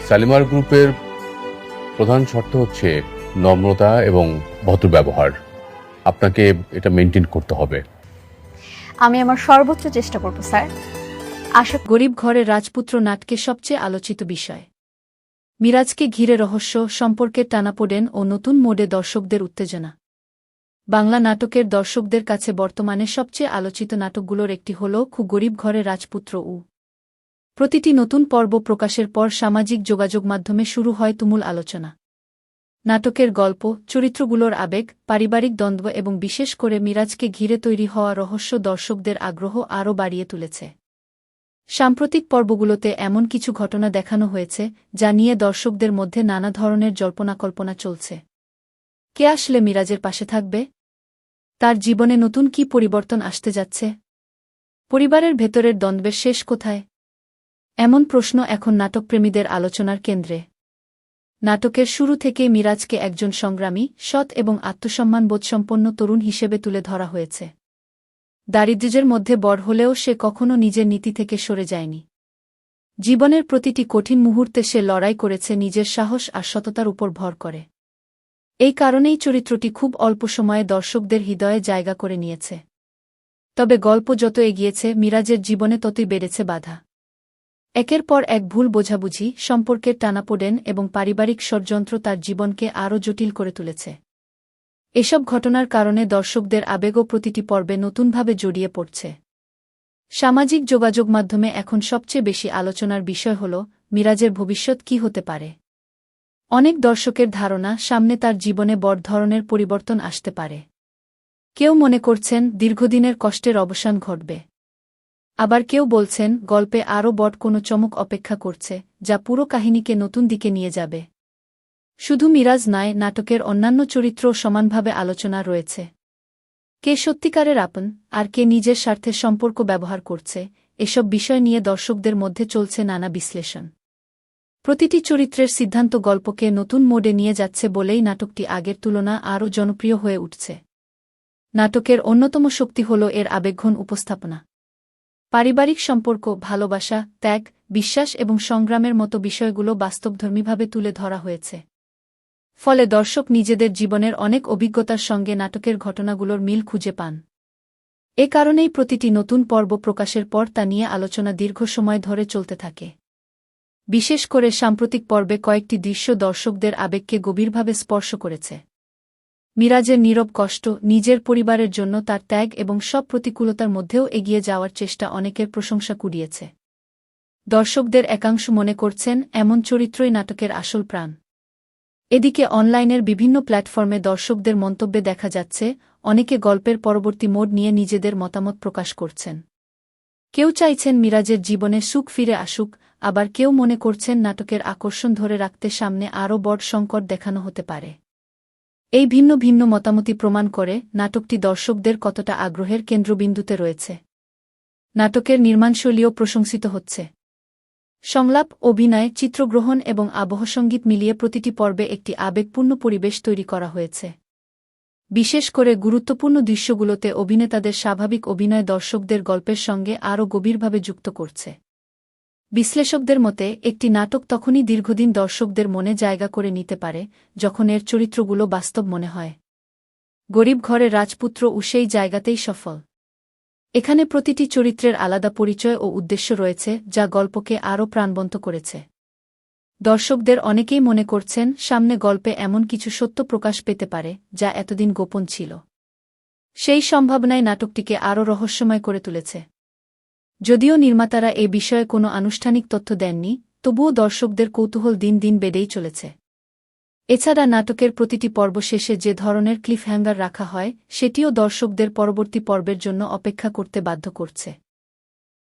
শালিমার গ্রুপের প্রধান শর্ত হচ্ছে নম্রতা এবং ভদ্র ব্যবহার। আপনাকে এটা মেনটেন করতে হবে। আমি আমার সর্বোচ্চ চেষ্টা করব স্যার। আশা গরিব ঘরের রাজপুত্র নাটকে সবচেয়ে আলোচিত বিষয়। মিরাজকে ঘিরে রহস্য, সম্পর্কের টানাপোড়েন ও নতুন মোডে দর্শকদের উত্তেজনা। বাংলা নাটকের দর্শকদের কাছে বর্তমানে সবচেয়ে আলোচিত নাটকগুলোর একটি হল গরিব ঘরের রাজপুত্র উ। প্রতিটি নতুন পর্ব প্রকাশের পর সামাজিক যোগাযোগ মাধ্যমে শুরু হয় তুমুল আলোচনা। নাটকের গল্প, চরিত্রগুলোর আবেগ, পারিবারিক দ্বন্দ্ব এবং বিশেষ করে মিরাজকে ঘিরে তৈরি হওয়া রহস্য দর্শকদের আগ্রহ আরও বাড়িয়ে তুলেছে। সাম্প্রতিক পর্বগুলোতে এমন কিছু ঘটনা দেখানো হয়েছে যা নিয়ে দর্শকদের মধ্যে নানা ধরনের জল্পনা-কল্পনা চলছে। কে আসলে মিরাজের পাশে থাকবে? তার জীবনে নতুন কি পরিবর্তন আসতে যাচ্ছে? পরিবারের ভেতরের দ্বন্দ্বের শেষ কোথায়? এমন প্রশ্ন এখন নাটকপ্রেমীদের আলোচনার কেন্দ্রে। নাটকের শুরু থেকেই মিরাজকে একজন সংগ্রামী, সৎ এবং আত্মসম্মানবোধসম্পন্ন তরুণ হিসেবে তুলে ধরা হয়েছে। দারিদ্র্যের মধ্যে বড় হলেও সে কখনো নিজের নীতি থেকে সরে যায়নি। জীবনের প্রতিটি কঠিন মুহূর্তে সে লড়াই করেছে নিজের সাহস আর সততার উপর ভর করে। এই কারণেই চরিত্রটি খুব অল্প সময়ে দর্শকদের হৃদয়ে জায়গা করে নিয়েছে। তবে গল্প যত এগিয়েছে মিরাজের জীবনে ততই বেড়েছে বাধা। একের পর এক ভুল বোঝাবুঝি, সম্পর্কের টানাপোড়েন এবং পারিবারিক ষড়যন্ত্র তার জীবনকে আরও জটিল করে তুলেছে। এসব ঘটনার কারণে দর্শকদের আবেগও প্রতিটি পর্বে নতুনভাবে জড়িয়ে পড়ছে। সামাজিক যোগাযোগ মাধ্যমে এখন সবচেয়ে বেশি আলোচনার বিষয় হল মিরাজের ভবিষ্যৎ কী হতে পারে। অনেক দর্শকের ধারণা সামনে তার জীবনে বড় ধরনের পরিবর্তন আসতে পারে। কেউ মনে করছেন দীর্ঘদিনের কষ্টের অবসান ঘটবে। আবার কেউ বলছেন গল্পে আরও বড় কোনো চমক অপেক্ষা করছে যা পুরো কাহিনীকে নতুন দিকে নিয়ে যাবে। শুধু মিরাজ নয়, নাটকের অন্যান্য চরিত্রও সমানভাবে আলোচনা রয়েছে। কে সত্যিকারের আপন আর কে নিজের স্বার্থের সম্পর্ক ব্যবহার করছে, এসব বিষয় নিয়ে দর্শকদের মধ্যে চলছে নানা বিশ্লেষণ। প্রতিটি চরিত্রের সিদ্ধান্ত গল্পকে নতুন মোডে নিয়ে যাচ্ছে বলেই নাটকটি আগের তুলনা আরও জনপ্রিয় হয়ে উঠছে। নাটকের অন্যতম শক্তি হল এর আবেগঘন উপস্থাপনা। পারিবারিক সম্পর্ক, ভালোবাসা, ত্যাগ, বিশ্বাস এবং সংগ্রামের মতো বিষয়গুলো বাস্তবধর্মীভাবে তুলে ধরা হয়েছে। ফলে দর্শক নিজেদের জীবনের অনেক অভিজ্ঞতার সঙ্গে নাটকের ঘটনাগুলোর মিল খুঁজে পান। এ কারণেই প্রতিটি নতুন পর্ব প্রকাশের পর তা নিয়ে আলোচনা দীর্ঘ সময় ধরে চলতে থাকে। বিশেষ করে সাম্প্রতিক পর্বে কয়েকটি দৃশ্য দর্শকদের আবেগকে গভীরভাবে স্পর্শ করেছে। মিরাজের নীরব কষ্ট, নিজের পরিবারের জন্য তার ত্যাগ এবং সব প্রতিকূলতার মধ্যেও এগিয়ে যাওয়ার চেষ্টা অনেকের প্রশংসা কুড়িয়েছে। দর্শকদের একাংশ মনে করছেন এমন চরিত্রই নাটকের আসল প্রাণ। এদিকে অনলাইনের বিভিন্ন প্ল্যাটফর্মে দর্শকদের মন্তব্যে দেখা যাচ্ছে অনেকে গল্পের পরবর্তী মোড নিয়ে নিজেদের মতামত প্রকাশ করছেন। কেউ চাইছেন মিরাজের জীবনে সুখ ফিরে আসুক, আবার কেউ মনে করছেন নাটকের আকর্ষণ ধরে রাখতে সামনে আরও বড় সংকট দেখানো হতে পারে। এই ভিন্ন ভিন্ন মতামতই প্রমাণ করে নাটকটি দর্শকদের কতটা আগ্রহের কেন্দ্রবিন্দুতে রয়েছে। নাটকের নির্মাণশৈলীও প্রশংসিত হচ্ছে। সংলাপ, অভিনয়, চিত্রগ্রহণ এবং আবহসঙ্গীত মিলিয়ে প্রতিটি পর্বে একটি আবেগপূর্ণ পরিবেশ তৈরি করা হয়েছে। বিশেষ করে গুরুত্বপূর্ণ দৃশ্যগুলোতে অভিনেতাদের স্বাভাবিক অভিনয় দর্শকদের গল্পের সঙ্গে আরও গভীরভাবে যুক্ত করছে। বিশ্লেষকদের মতে একটি নাটক তখনই দীর্ঘদিন দর্শকদের মনে জায়গা করে নিতে পারে যখন এর চরিত্রগুলো বাস্তব মনে হয়। গরিব ঘরের রাজপুত্র ও সেই জায়গাতেই সফল। এখানে প্রতিটি চরিত্রের আলাদা পরিচয় ও উদ্দেশ্য রয়েছে যা গল্পকে আরও প্রাণবন্ত করেছে। দর্শকদের অনেকেই মনে করছেন সামনে গল্পে এমন কিছু সত্য প্রকাশ পেতে পারে যা এতদিন গোপন ছিল। সেই সম্ভাবনায় নাটকটিকে আরও রহস্যময় করে তুলেছে। যদিও নির্মাতারা এ বিষয়ে কোনো আনুষ্ঠানিক তথ্য দেননি, তবুও দর্শকদের কৌতূহল দিন দিন বেড়েই চলেছে। এছাড়া নাটকের প্রতিটি পর্ব শেষে যে ধরনের ক্লিফহ্যাঙ্গার রাখা হয় সেটিও দর্শকদের পরবর্তী পর্বের জন্য অপেক্ষা করতে বাধ্য করছে।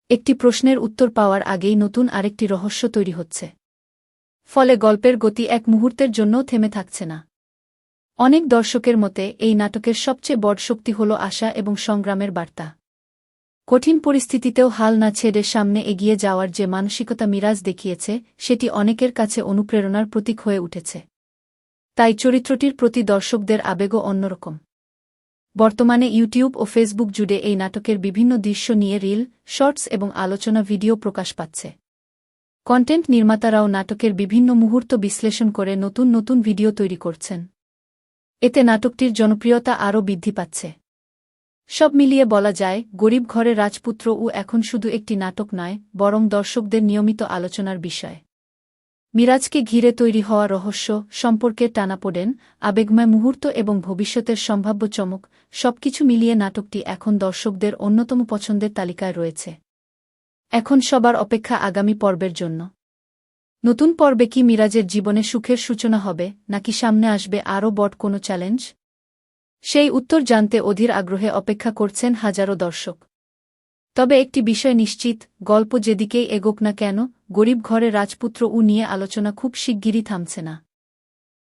একটি প্রশ্নের উত্তর পাওয়ার আগেই নতুন আরেকটি রহস্য তৈরি হচ্ছে। ফলে গল্পের গতি এক মুহূর্তের জন্যও থেমে থাকছে না। অনেক দর্শকের মতে এই নাটকের সবচেয়ে বড় শক্তি হল আশা এবং সংগ্রামের বার্তা। কঠিন পরিস্থিতিতেও হাল না ছেড়ে সামনে এগিয়ে যাওয়ার যে মানসিকতা মিরাজ দেখিয়েছে সেটি অনেকের কাছে অনুপ্রেরণার প্রতীক হয়ে উঠেছে। তাই চরিত্রটির প্রতি দর্শকদের আবেগও অন্যরকম। বর্তমানে ইউটিউব ও ফেসবুক জুড়ে এই নাটকের বিভিন্ন দৃশ্য নিয়ে রিল, শর্টস এবং আলোচনা ভিডিও প্রকাশ পাচ্ছে। কন্টেন্ট নির্মাতারাও নাটকের বিভিন্ন মুহূর্ত বিশ্লেষণ করে নতুন নতুন ভিডিও তৈরি করছেন। এতে নাটকটির জনপ্রিয়তা আরও বৃদ্ধি পাচ্ছে। সব মিলিয়ে বলা যায়, গরিব ঘরে রাজপুত্র এখন শুধু একটি নাটক নয়, বরং দর্শকদের নিয়মিত আলোচনার বিষয়। মিরাজকে ঘিরে তৈরি হওয়া রহস্য, সম্পর্কের টানাপোড়েন, আবেগময় মুহূর্ত এবং ভবিষ্যতের সম্ভাব্য চমক, সবকিছু মিলিয়ে নাটকটি এখন দর্শকদের অন্যতম পছন্দের তালিকায় রয়েছে। এখন সবার অপেক্ষা আগামী পর্বের জন্য। নতুন পর্বে কি মিরাজের জীবনে সুখের সূচনা হবে, নাকি সামনে আসবে আরও বড় কোনো চ্যালেঞ্জ? সেই উত্তর জানতে অধীর আগ্রহে অপেক্ষা করছেন হাজারো দর্শক। তবে একটি বিষয় নিশ্চিত, গল্প যেদিকেই এগোক না কেন, গরিব ঘরে রাজপুত্র নিয়ে আলোচনা খুব শিগগিরই থামছে না।